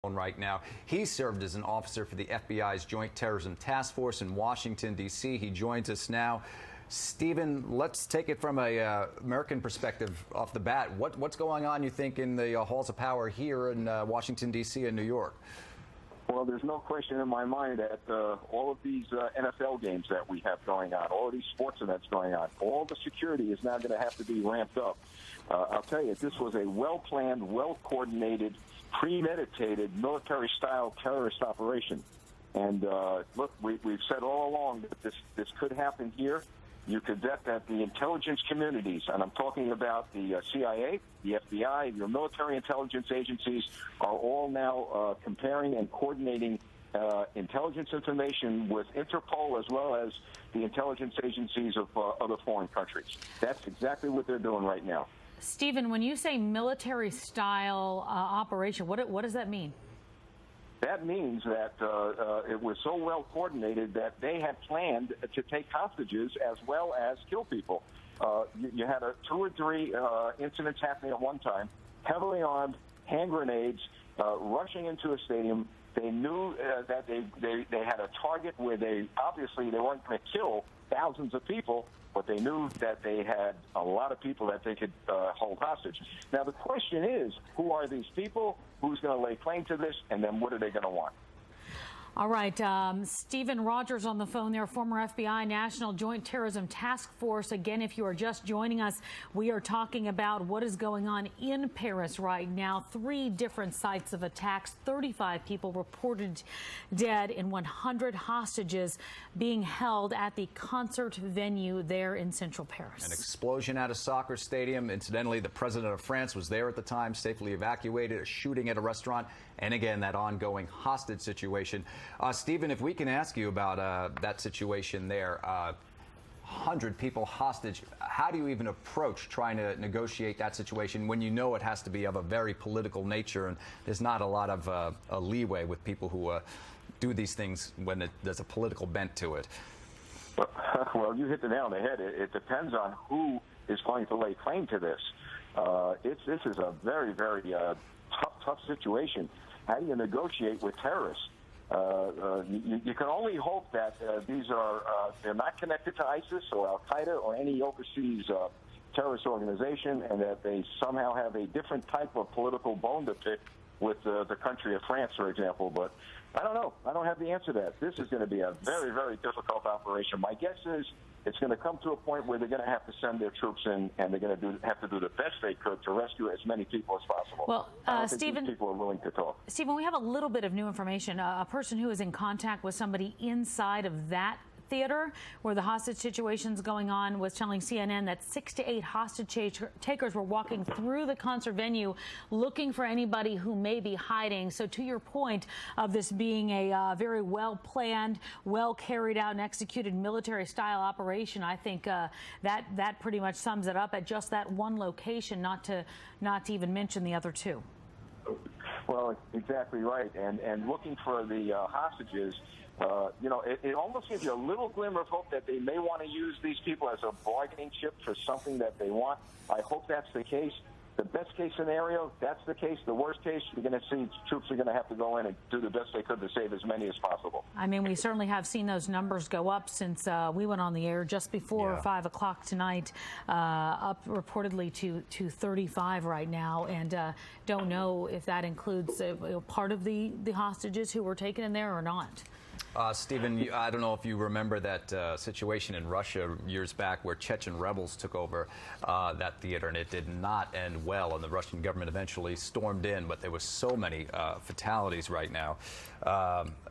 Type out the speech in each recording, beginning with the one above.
Right now. He served as an officer for the FBI's Joint Terrorism Task Force in Washington, D.C. He joins us now. Stephen, let's take it from a American perspective off the bat. What's going on, you think, in the halls of power here in Washington, D.C. and New York? Well, there's no question in my mind that all of these NFL games that we have going on, all of these sports events going on, all the security is now going to have to be ramped up. I'll tell you, this was a well-planned, well-coordinated, premeditated military-style terrorist operation. And look, we've said all along that this could happen here. You could bet that the intelligence communities, and I'm talking about the CIA, the FBI, your military intelligence agencies, are all now comparing and coordinating intelligence information with Interpol as well as the intelligence agencies of other foreign countries. That's exactly what they're doing right now. Stephen, when you say military-style operation, what does that mean? That means that it was so well coordinated that they had planned to take hostages as well as kill people. You had 2 or 3 incidents happening at one time, heavily armed, hand grenades, rushing into a stadium. They knew that they had a target where they weren't going to kill thousands of people, but they knew that they had a lot of people that they could hold hostage. Now, the question is, who are these people? Who's going to lay claim to this? And then what are they going to want? All right, Stephen Rogers on the phone there, former FBI National Joint Terrorism Task Force. Again, if you are just joining us, we are talking about what is going on in Paris right now. 3 different sites of attacks, 35 people reported dead, and 100 hostages being held at the concert venue there in central Paris. An explosion at a soccer stadium. Incidentally, the president of France was there at the time, safely evacuated. A shooting at a restaurant. And again, that ongoing hostage situation. Stephen, if we can ask you about that situation there, 100 people hostage, how do you even approach trying to negotiate that situation when you know it has to be of a very political nature and there's not a lot of a leeway with people who do these things when there's a political bent to it? Well, you hit the nail on the head. It depends on who is going to lay claim to this. This is a very, very tough situation. How do you negotiate with terrorists? You can only hope that they're not connected to ISIS or Al-Qaeda or any overseas terrorist organization, and that they somehow have a different type of political bone to pick with the country of France, for example. But I don't know. I don't have the answer to that. This is going to be a very, very difficult operation. My guess is it's going to come to a point where they're going to have to send their troops in, and they're going to have to do the best they could to rescue as many people as possible. Well, Stephen, people are willing to talk. Stephen, we have a little bit of new information. A person who is in contact with somebody inside of that theater where the hostage situation's going on was telling CNN that 6 to 8 hostage takers were walking through the concert venue looking for anybody who may be hiding. So to your point of this being a very well-planned, well-carried-out and executed military-style operation, I think that pretty much sums it up at just that one location, not to even mention the other 2. Well, exactly right. And looking for the hostages, it almost gives you a little glimmer of hope that they may want to use these people as a bargaining chip for something that they want. I hope that's the case. The best case scenario, that's the case. The worst case, you're going to see troops are going to have to go in and do the best they could to save as many as possible. I mean, we certainly have seen those numbers go up since we went on the air just before 5 o'clock tonight, up reportedly to 35 right now, and don't know if that includes part of the hostages who were taken in there or not. Stephen, I don't know if you remember that situation in Russia years back where Chechen rebels took over that theater, and it did not end well, and the Russian government eventually stormed in, but there were so many fatalities right now.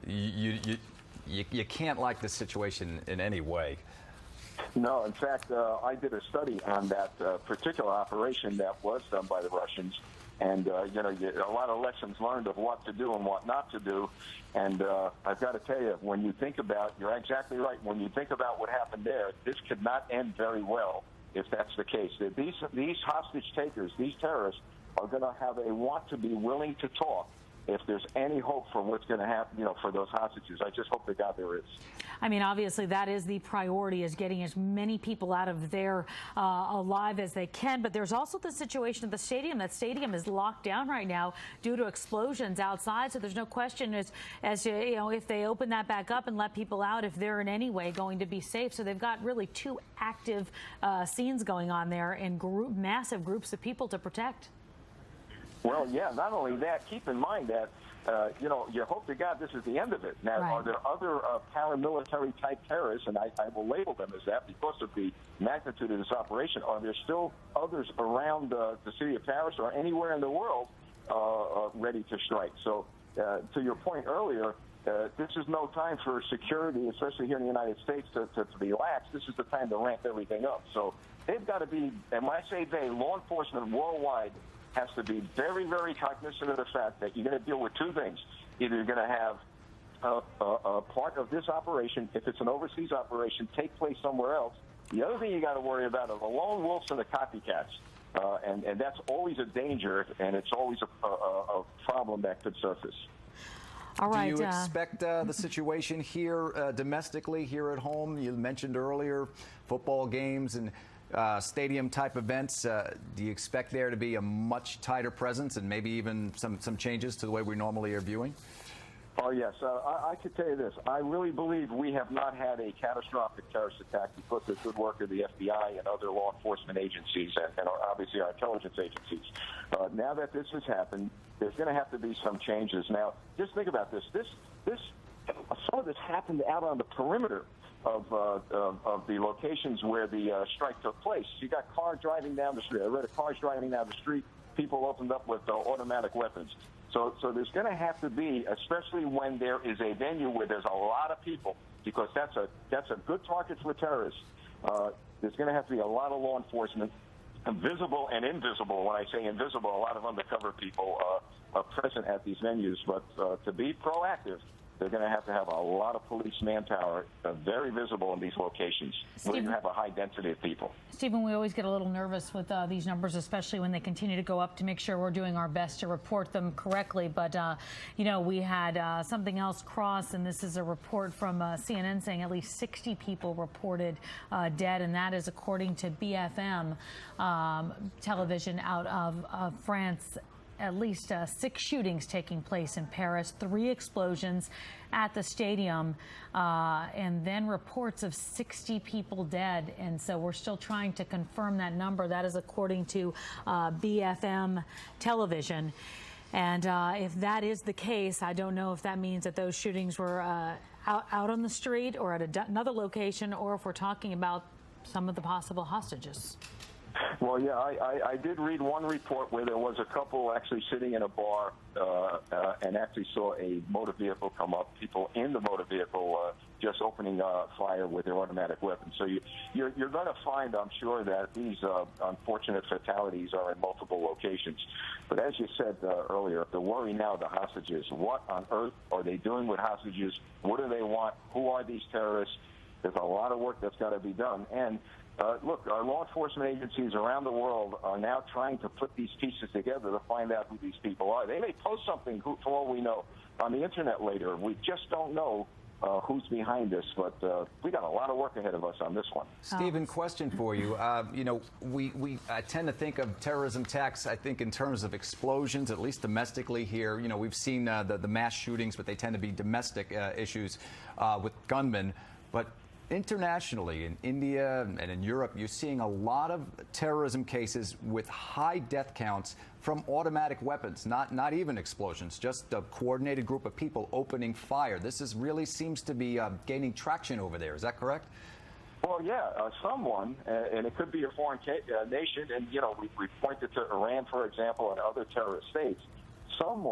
You can't like this situation in any way. No, in fact, I did a study on that particular operation that was done by the Russians. And, a lot of lessons learned of what to do and what not to do. And I've got to tell you, when you think about, you're exactly right, when you think about what happened there, this could not end very well if that's the case. These hostage takers, these terrorists, are going to have a want to be willing to talk if there's any hope for what's going to happen, for those hostages. I just hope to God there is. I mean, obviously, that is the priority, is getting as many people out of there alive as they can. But there's also the situation at the stadium. That stadium is locked down right now due to explosions outside. So there's no question as to, if they open that back up and let people out, if they're in any way going to be safe. So they've got really two active scenes going on there and massive groups of people to protect. Well, yeah, not only that, keep in mind that, you hope to God this is the end of it. Now, right. Are there other paramilitary-type terrorists, and I will label them as that because of the magnitude of this operation? Are there still others around the city of Paris or anywhere in the world ready to strike? So, to your point earlier, this is no time for security, especially here in the United States, to relax. This is the time to ramp everything up. So they've got to be, and when I say they, law enforcement worldwide has to be very, very cognizant of the fact that you're going to deal with two things. Either you're going to have a part of this operation, if it's an overseas operation, take place somewhere else. The other thing you got to worry about are the lone wolves and the copycats. And that's always a danger, and it's always a problem that could surface. All right. Do you expect the situation here domestically, here at home? You mentioned earlier football games and stadium-type events. Do you expect there to be a much tighter presence and maybe even some changes to the way we normally are viewing? Oh, yes. I could tell you this. I really believe we have not had a catastrophic terrorist attack because of the good work of the FBI and other law enforcement agencies and obviously our intelligence agencies. Now that this has happened, there's going to have to be some changes. Now, just think about this. Some of this happened out on the perimeter of the locations where the strike took place. You got cars driving down the street. I read cars driving down the street. People opened up with automatic weapons. So there's going to have to be, especially when there is a venue where there's a lot of people, because that's a good target for terrorists. There's going to have to be a lot of law enforcement, visible and invisible. When I say invisible, a lot of undercover people are present at these venues. But to be proactive, they're going to have a lot of police manpower, very visible in these locations, where you have a high density of people. Stephen, we always get a little nervous with these numbers, especially when they continue to go up, to make sure we're doing our best to report them correctly. But, we had something else cross, and this is a report from CNN saying at least 60 people reported dead, and that is according to BFM television out of France. At least 6 shootings taking place in Paris, 3 explosions at the stadium, and then reports of 60 people dead. And so we're still trying to confirm that number. That is according to BFM television. And if that is the case, I don't know if that means that those shootings were out on the street or at another location, or if we're talking about some of the possible hostages. Well, yeah, I did read one report where there was a couple actually sitting in a bar and actually saw a motor vehicle come up, people in the motor vehicle just opening fire with their automatic weapons. So you're going to find, I'm sure, that these unfortunate fatalities are in multiple locations. But as you said earlier, the worry now, the hostages. What on earth are they doing with hostages? What do they want? Who are these terrorists? There's a lot of work that's got to be done. And look, our law enforcement agencies around the world are now trying to put these pieces together to find out who these people are. They may post something, for all we know, on the Internet later. We just don't know who's behind this, but we got a lot of work ahead of us on this one. Stephen, question for you. We tend to think of terrorism attacks, I think, in terms of explosions, at least domestically here. We've seen the mass shootings, but they tend to be domestic issues with gunmen. But internationally, in India and in Europe, you're seeing a lot of terrorism cases with high death counts from automatic weapons, not even explosions, just a coordinated group of people opening fire. This really seems to be gaining traction over there. Is that correct? Well, yeah, someone, and it could be a foreign nation, and, we pointed to Iran, for example, and other terrorist states. Some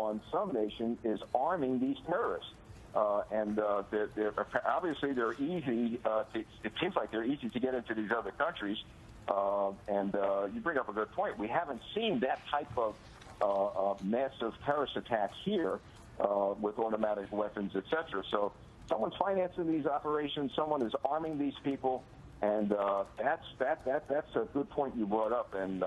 nation is arming these terrorists. And obviously they're easy. It seems like they're easy to get into these other countries. And you bring up a good point. We haven't seen that type of massive terrorist attacks here with automatic weapons, etc. So someone's financing these operations. Someone is arming these people. And that's a good point you brought up. And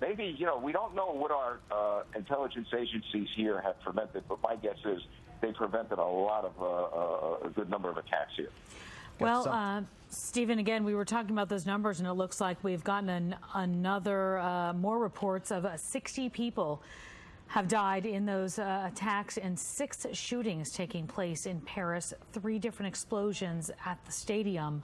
maybe, we don't know what our intelligence agencies here have prevented, but my guess is they prevented a lot of a good number of attacks here. Well, Stephen, again, we were talking about those numbers, and it looks like we've gotten another more reports of 60 people have died in those attacks and 6 shootings taking place in Paris, 3 different explosions at the stadium.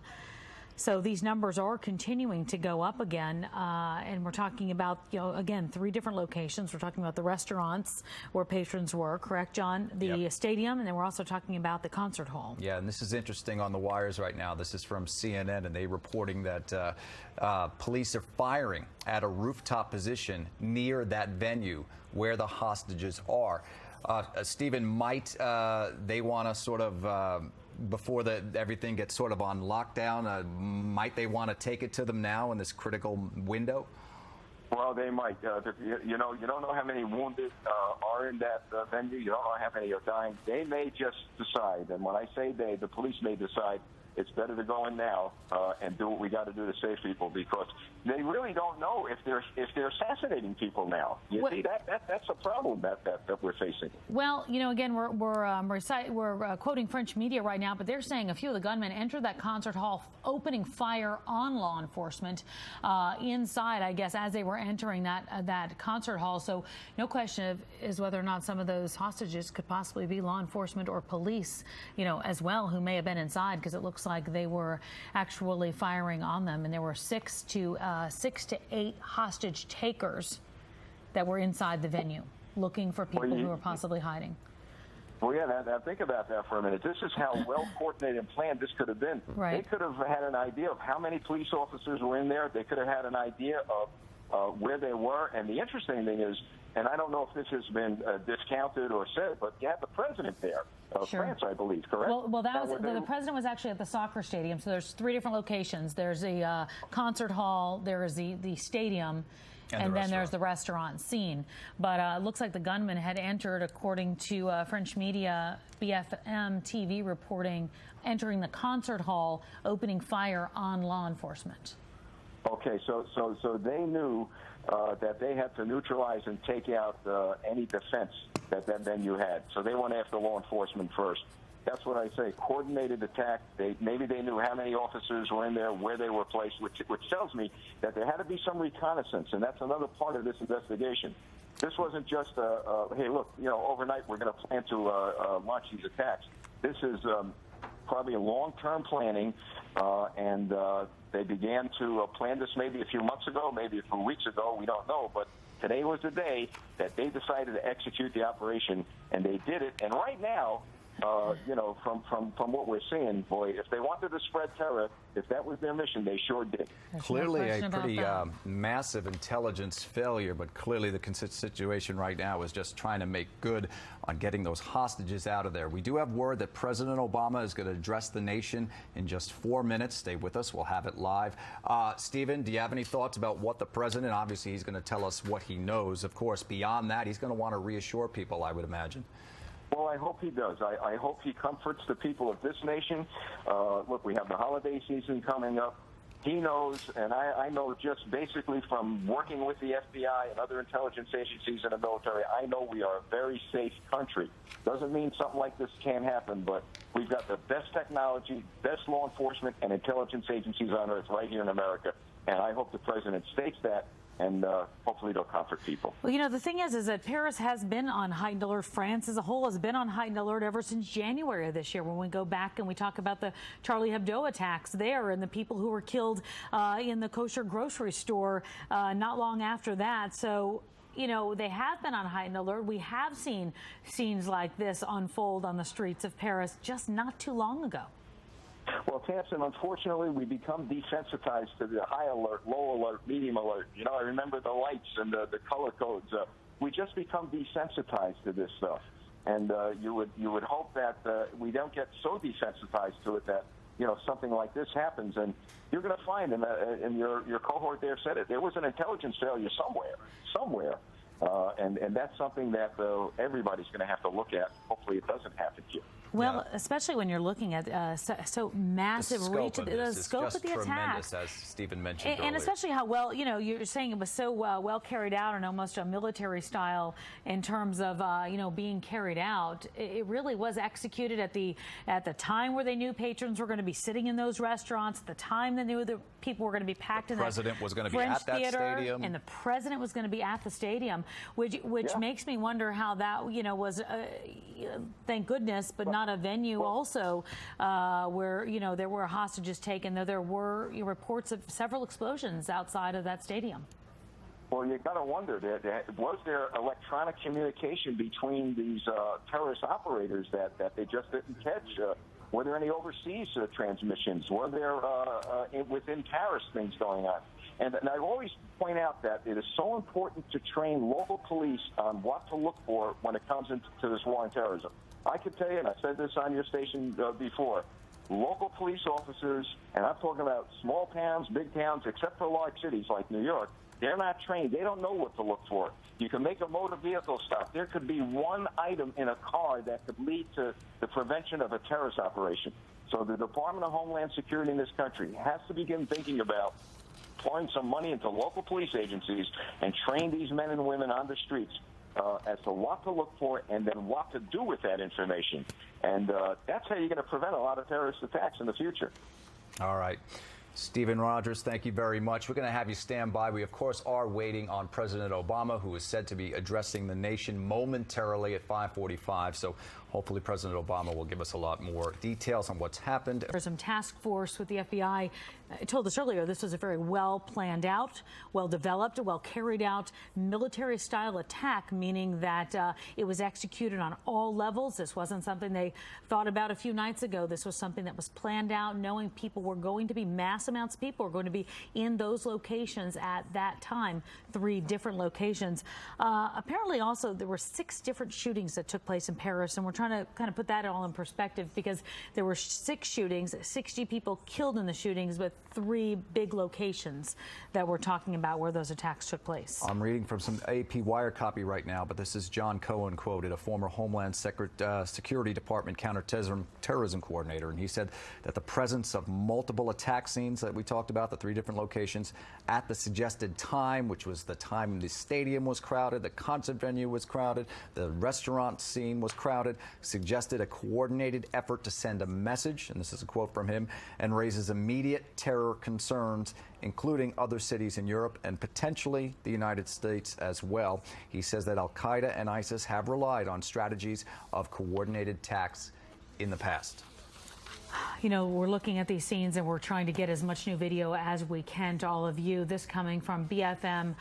So these numbers are continuing to go up again, and we're talking about, again, 3 different locations. We're talking about the restaurants where patrons were, correct, John? The stadium, and then we're also talking about the concert hall. Yeah, and this is interesting on the wires right now. This is from CNN, and they're reporting that police are firing at a rooftop position near that venue where the hostages are. Stephen, might they want to sort of before everything gets sort of on lockdown, might they want to take it to them now in this critical window? Well, they might. You don't know how many wounded are in that venue. You don't know how many are dying. They may just decide, and when I say they, the police may decide it's better to go in now and do what we got to do to save people, because they really don't know if they're assassinating people now. You see, that's a problem that we're facing. Well, again, we're quoting French media right now, but they're saying a few of the gunmen entered that concert hall, opening fire on law enforcement inside, I guess, as they were entering that concert hall. So no question is whether or not some of those hostages could possibly be law enforcement or police, as well, who may have been inside, because it looks like they were actually firing on them, and there were 6 to 8 hostage takers that were inside the venue looking for people who were possibly hiding. Well, yeah, now think about that for a minute. This is how well coordinated and planned this could have been. Right. They could have had an idea of how many police officers were in there. They could have had an idea of where they were. And the interesting thing is, and I don't know if this has been discounted or said, but you had the president there of France, I believe, correct? Well, that was the president was actually at the soccer stadium. So there's 3 different locations. There's a concert hall, there is the stadium, and then there's the restaurant scene. But it looks like the gunman had entered, according to French media, BFM TV reporting, entering the concert hall, opening fire on law enforcement. Okay, so they knew that they had to neutralize and take out any defense that venue had. So they went after law enforcement first. That's what I say, coordinated attack. Maybe they knew how many officers were in there, where they were placed, which tells me that there had to be some reconnaissance, and that's another part of this investigation. This wasn't just, hey, look, overnight we're going to plan to launch these attacks. This is probably a long-term planning, and they began to plan this maybe a few months ago, maybe a few weeks ago, we don't know, but today was the day that they decided to execute the operation, and they did it. And right now, from what we're seeing, boy, if they wanted to spread terror, if that was their mission, they sure did. Clearly a pretty massive intelligence failure, but clearly the situation right now is just trying to make good on getting those hostages out of there. We do have word that President Obama is going to address the nation in just 4 minutes. Stay with us. We'll have it live. Stephen, do you have any thoughts about what the president, obviously he's going to tell us what he knows. Of course, beyond that, he's going to want to reassure people, I would imagine. Well, I hope he does. I hope he comforts the people of this nation. Look, we have the holiday season coming up. He knows, and I know just basically from working with the FBI and other intelligence agencies in the military, I know we are a very safe country. Doesn't mean something like this can't happen, but we've got the best technology, best law enforcement, and intelligence agencies on earth right here in America. And I hope the president states that, and hopefully they'll comfort people. Well, the thing is that Paris has been on heightened alert. France as a whole has been on heightened alert ever since January of this year, when we go back and we talk about the Charlie Hebdo attacks there and the people who were killed in the kosher grocery store not long after that. So, they have been on heightened alert. We have seen scenes like this unfold on the streets of Paris just not too long ago. Well, Tamsin, unfortunately, we become desensitized to the high alert, low alert, medium alert. I remember the lights and the color codes. We just become desensitized to this stuff. And you would hope that we don't get so desensitized to it that, something like this happens. And you're going to find, and your cohort there said it, there was an intelligence failure somewhere. And that's something that everybody's going to have to look at. Hopefully it doesn't happen here. Well, especially when you're looking at so massive reach, the scope of the attack, as Stephen mentioned earlier. And especially how well, you're saying it was so well carried out and almost a military style in terms of being carried out. It really was executed at the time where they knew patrons were going to be sitting in those restaurants, the time they knew that people were going to be packed in the president was going to be French at that theater, stadium, and the president was going to be at the stadium, which makes me wonder how that was thank goodness, but not a venue also where there were hostages taken, though there were reports of several explosions outside of that stadium. Well, you got to wonder, was there electronic communication between these terrorist operators that they just didn't catch? Were there any overseas transmissions? Were there within Paris things going on? And I always point out that it is so important to train local police on what to look for when it comes into this war on terrorism. I can tell you, and I said this on your station before, local police officers, and I'm talking about small towns, big towns, except for large cities like New York, they're not trained. They don't know what to look for. You can make a motor vehicle stop. There could be one item in a car that could lead to the prevention of a terrorist operation. So the Department of Homeland Security in this country has to begin thinking about pouring some money into local police agencies and train these men and women on the streets as to what to look for and then what to do with that information. And that's how you're going to prevent a lot of terrorist attacks in the future. All right. Stephen Rogers, thank you very much. We're going to have you stand by. We, of course, are waiting on President Obama, who is said to be addressing the nation momentarily at 5:45. So hopefully President Obama will give us a lot more details on what's happened. There's some task force with the FBI. I told us earlier this was a very well planned out, well developed, well carried out military style attack, meaning that it was executed on all levels. This wasn't something they thought about a few nights ago. This was something that was planned out, knowing people were going to be mass amounts of people were going to be in those locations at that time, 3 different locations. Apparently also there were 6 different shootings that took place in Paris, and we're trying to kind of put that all in perspective because there were 6 shootings, 60 people killed in the shootings, but 3 big locations that we're talking about where those attacks took place. I'm reading from some AP wire copy right now, but this is John Cohen quoted, a former Homeland Security Department counterterrorism coordinator, and he said that the presence of multiple attack scenes that we talked about, the 3 different locations, at the suggested time, which was the time the stadium was crowded, the concert venue was crowded, the restaurant scene was crowded, suggested a coordinated effort to send a message, and this is a quote from him, and raises immediate terror concerns, including other cities in Europe and potentially the United States as well. He says that Al-Qaeda and ISIS have relied on strategies of coordinated attacks in the past. We're looking at these scenes and we're trying to get as much new video as we can to all of you. This coming from BFM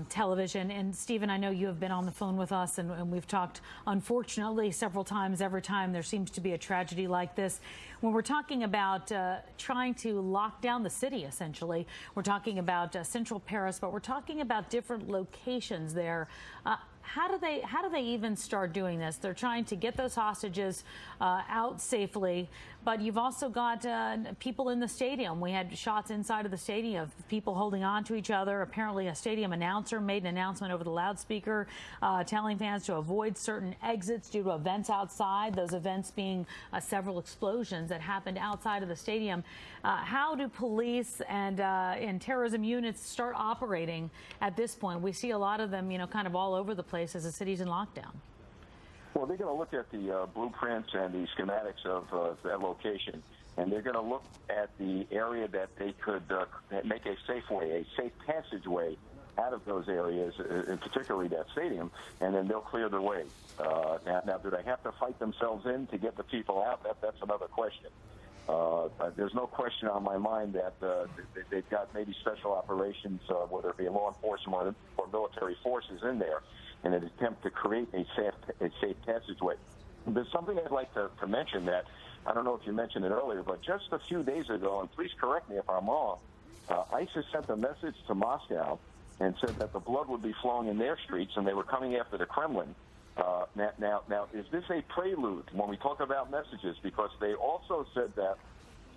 television. And Stephen, I know you have been on the phone with us and we've talked, unfortunately, several times. Every time there seems to be a tragedy like this. When we're talking about trying to lock down the city, essentially, we're talking about central Paris, but we're talking about different locations there. How do they even start doing this? They're trying to get those hostages out safely, but you've also got people in the stadium. We had shots inside of the stadium of people holding on to each other. Apparently a stadium announcer made an announcement over the loudspeaker telling fans to avoid certain exits due to events outside, those events being several explosions that happened outside of the stadium. How do police and terrorism units start operating at this point? We see a lot of them, kind of all over the place as the city's in lockdown. Well, they're going to look at the blueprints and the schematics of that location, and they're going to look at the area that they could make a safe way, a safe passageway out of those areas, and particularly that stadium, and then they'll clear the way. Now, do they have to fight themselves in to get the people out? That's another question. There's no question on my mind that they've got maybe special operations, whether it be law enforcement or military forces in there, in an attempt to create a safe passageway. There's something I'd like to mention that, I don't know if you mentioned it earlier, but just a few days ago, and please correct me if I'm wrong, ISIS sent a message to Moscow and said that the blood would be flowing in their streets and they were coming after the Kremlin. Now, is this a prelude when we talk about messages? Because they also said that,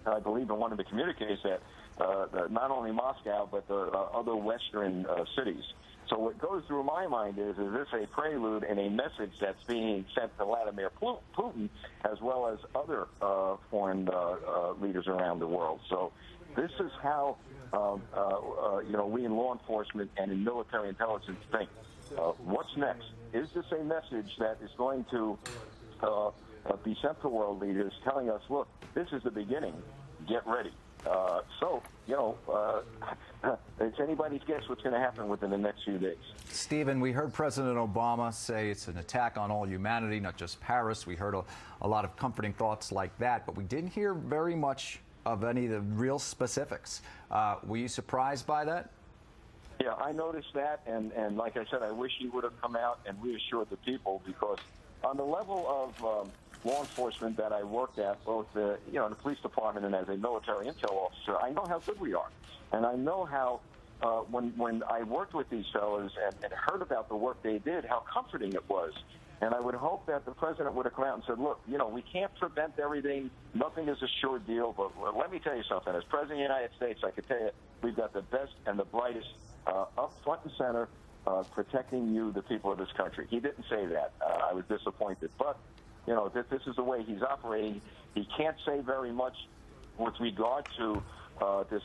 I believe in one of the communiques, that not only Moscow but the other Western cities. So what goes through my mind is this a prelude and a message that's being sent to Vladimir Putin as well as other foreign leaders around the world? So this is how, we in law enforcement and in military intelligence think. What's next? Is this a message that is going to be sent to world leaders telling us, look, this is the beginning, get ready? It's anybody's guess what's going to happen within the next few days. Stephen, we heard President Obama say it's an attack on all humanity, not just Paris. We heard a lot of comforting thoughts like that, but we didn't hear very much of any of the real specifics. Were you surprised by that? Yeah, I noticed that, and like I said, I wish he would have come out and reassured the people, because on the level of law enforcement that I worked at, both in the police department and as a military intel officer, I know how good we are, and I know how when I worked with these fellows and heard about the work they did, how comforting it was. And I would hope that the president would have come out and said, look, we can't prevent everything. Nothing is a sure deal. But let me tell you something. As president of the United States, I can tell you we've got the best and the brightest up front and center protecting you, the people of this country. He didn't say that. I was disappointed. But, this is the way he's operating. He can't say very much with regard to this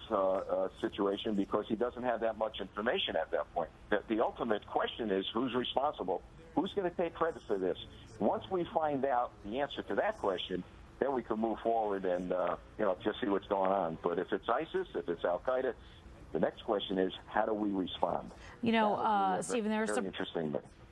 situation because he doesn't have that much information at that point. The ultimate question is who's responsible? Who's going to take credit for this? Once we find out the answer to that question, then we can move forward and just see what's going on. But if it's ISIS, if it's Al Qaeda, the next question is how do we respond?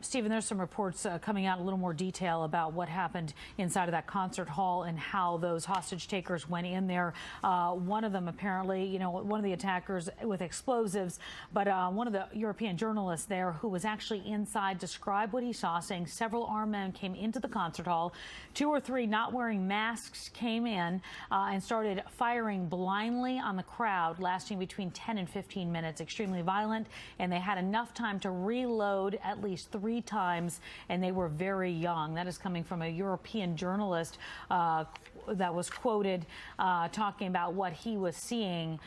Stephen, there's some reports coming out in a little more detail about what happened inside of that concert hall and how those hostage takers went in there. One of them apparently, one of the attackers with explosives, but one of the European journalists there who was actually inside described what he saw, saying several armed men came into the concert hall. 2 or 3 not wearing masks came in and started firing blindly on the crowd, lasting between 10 and 15 minutes, extremely violent, and they had enough time to reload at least 3 times, and they were very young. That is coming from a European journalist that was quoted talking about what he was seeing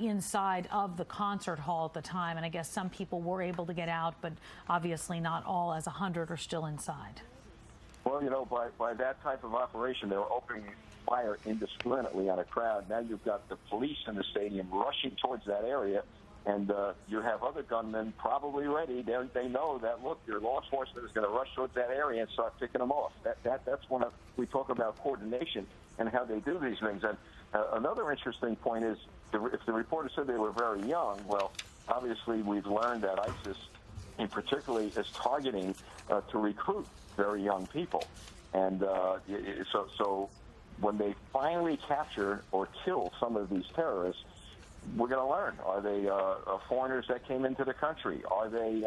inside of the concert hall at the time. And I guess some people were able to get out, but obviously not all, as 100 are still inside. Well, by that type of operation, they were opening fire indiscriminately on a crowd. Now you've got the police in the stadium rushing towards that area. And you have other gunmen probably ready. They know that, look, your law enforcement is going to rush towards that area and start picking them off. That's when we talk about coordination and how they do these things. And another interesting point is if the reporter said they were very young, well, obviously we've learned that ISIS in particularly is targeting to recruit very young people. And so when they finally capture or kill some of these terrorists, we're going to learn. Are they foreigners that came into the country? Are they,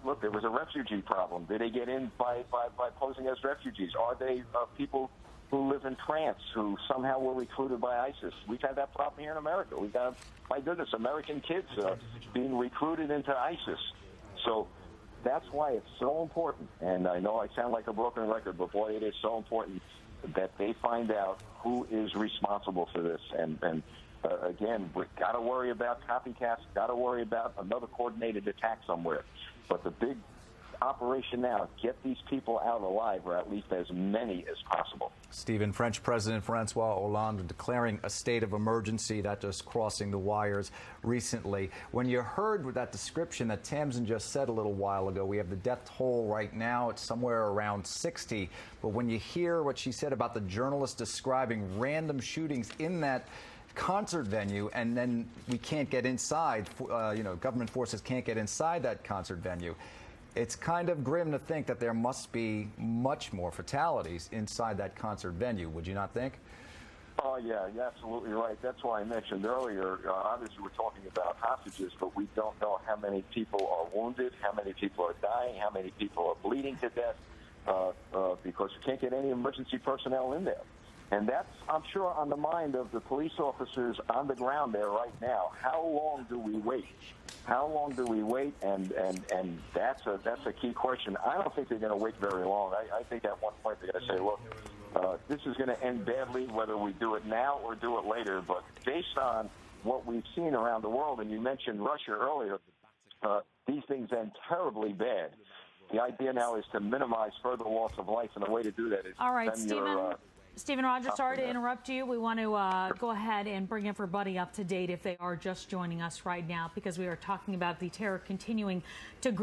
look, there was a refugee problem. Did they get in by posing as refugees? Are they people who live in France who somehow were recruited by ISIS? We've had that problem here in America. We've got, my goodness, American kids being recruited into ISIS. So that's why it's so important. And I know I sound like a broken record, but boy, it is so important that they find out who is responsible for this. And again, we've got to worry about copycats, got to worry about another coordinated attack somewhere. But the big operation now, get these people out alive, or at least as many as possible. Stephen, French President Francois Hollande declaring a state of emergency, that just crossing the wires recently. When you heard that description that Tamsin just said a little while ago, we have the death toll right now, it's somewhere around 60. But when you hear what she said about the journalist describing random shootings in that concert venue, and then we can't get inside, government forces can't get inside that concert venue. It's kind of grim to think that there must be much more fatalities inside that concert venue. Would you not think? Oh, yeah, you're absolutely right. That's why I mentioned earlier, obviously we're talking about hostages, but we don't know how many people are wounded, how many people are dying, how many people are bleeding to death, because you can't get any emergency personnel in there. And that's, I'm sure, on the mind of the police officers on the ground there right now. How long do we wait? How long do we wait? And that's a key question. I don't think they're going to wait very long. I think at one point they're going to say, look, this is going to end badly whether we do it now or do it later. But based on what we've seen around the world, and you mentioned Russia earlier, these things end terribly bad. The idea now is to minimize further loss of life, and the way to do that is all right, send your, Stephen Rogers, sorry to interrupt you. We want to go ahead and bring everybody up to date if they are just joining us right now, because we are talking about the terror continuing to grow.